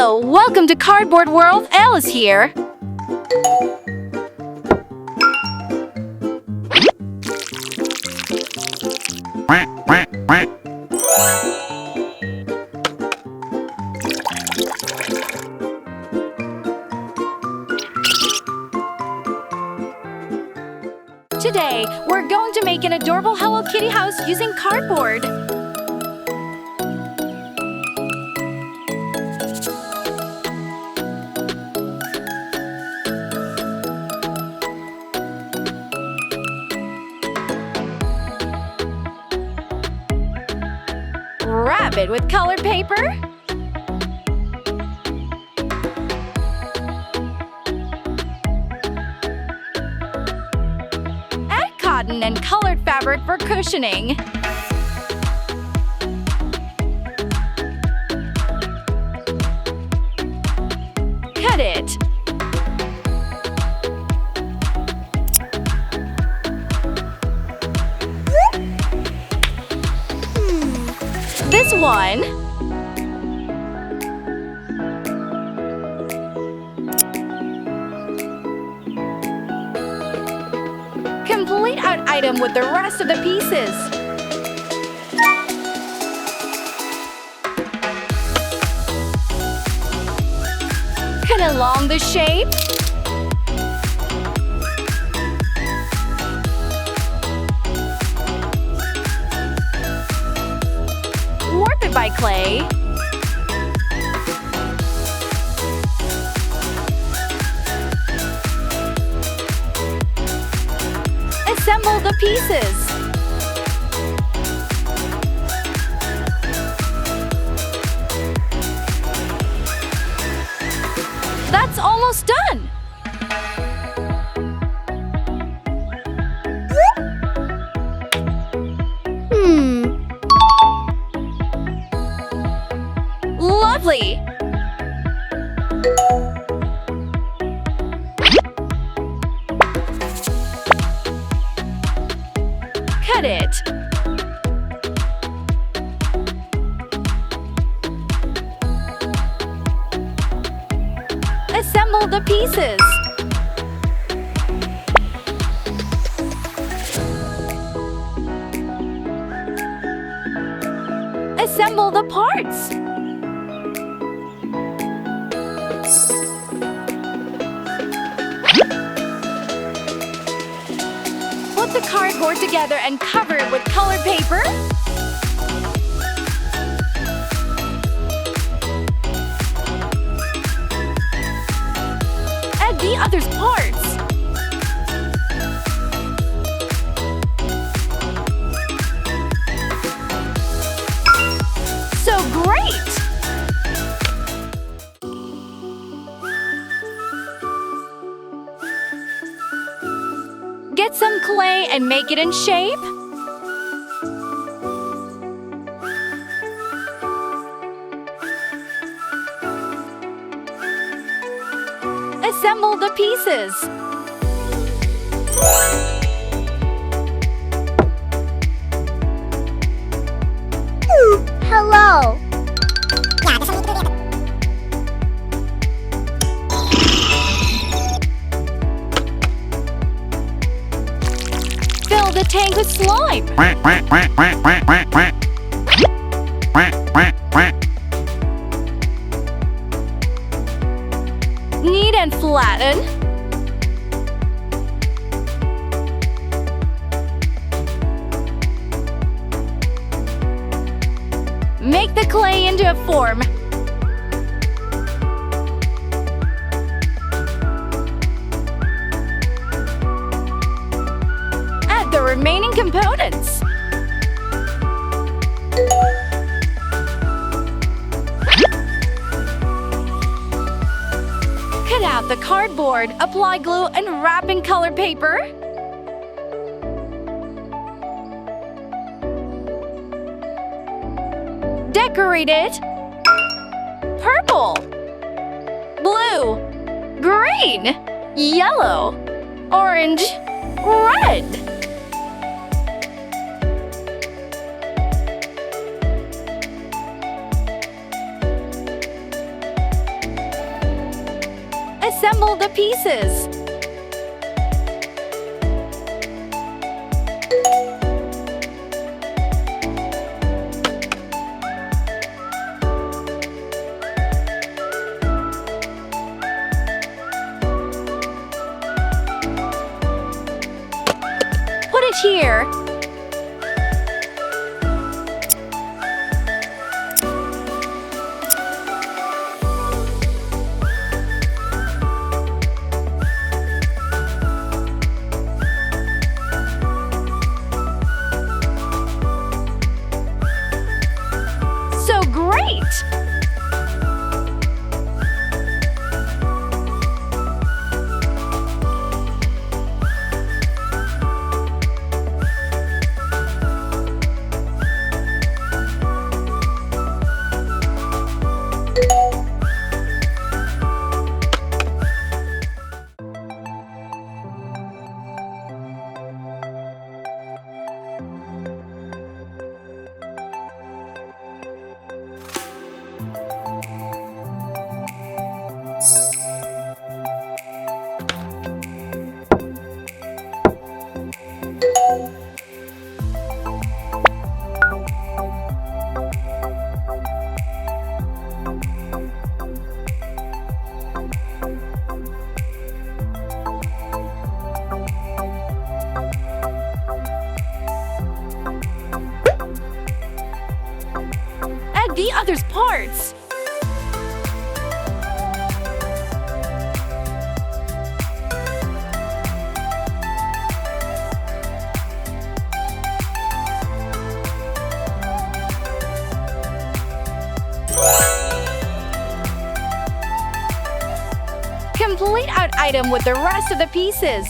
Hello, welcome to Cardboard World. Alice here. Today, we're going to make an adorable Hello Kitty house using cardboard. Wrap it with colored paper. Add cotton and colored fabric for cushioning. Cut it. This one. Complete out item with the rest of the pieces. Cut along the shape. Warp it by clay. Assemble the pieces. That's almost done. Lovely! Cut it. Assemble the pieces. Assemble the parts. Put the cardboard together and cover it with colored paper. Add the other parts. So great! Get some clay and make it in shape. Assemble the pieces. Hello. Fill the tank with slime. Knead and flatten. Make the clay into a form. Add the remaining components. Cut out the cardboard, apply glue, and wrap in colored paper. Decorate it. Purple, blue, green, yellow, orange, red. Assemble the pieces. Put it here. So great! Add the other parts. Complete out item with the rest of the pieces.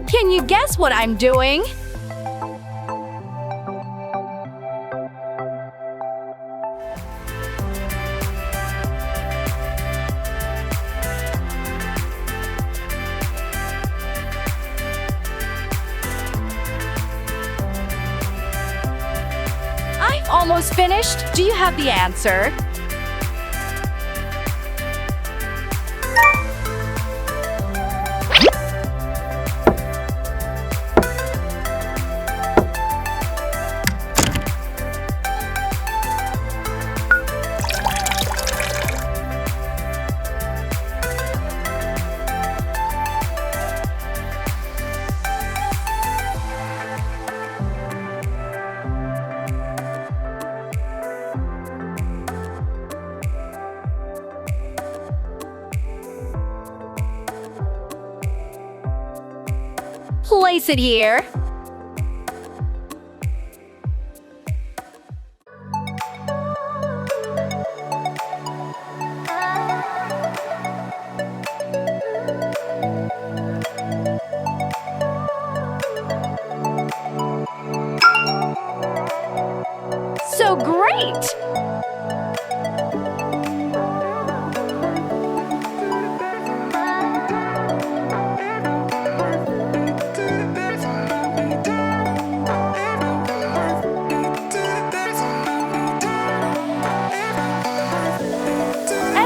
Can you guess what I'm doing? I've almost finished. Do you have the answer? Place it here. So great!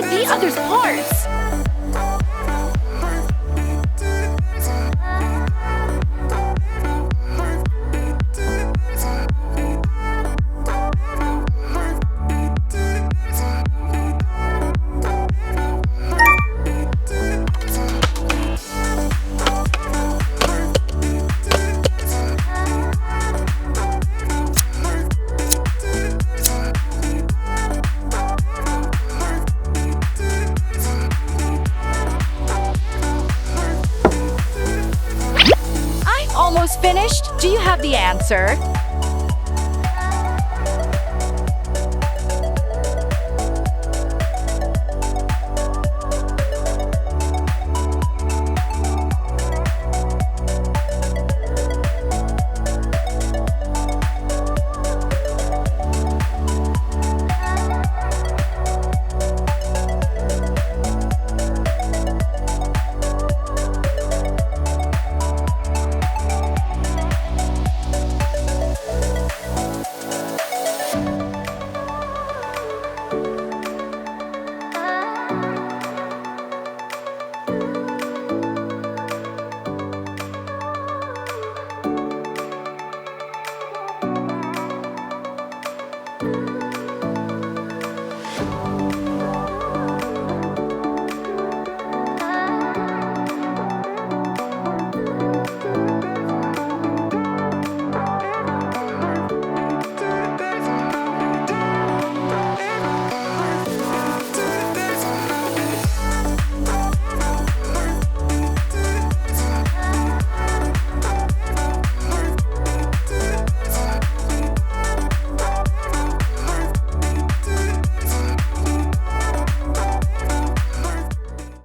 The other parts. Finished? Do you have the answer?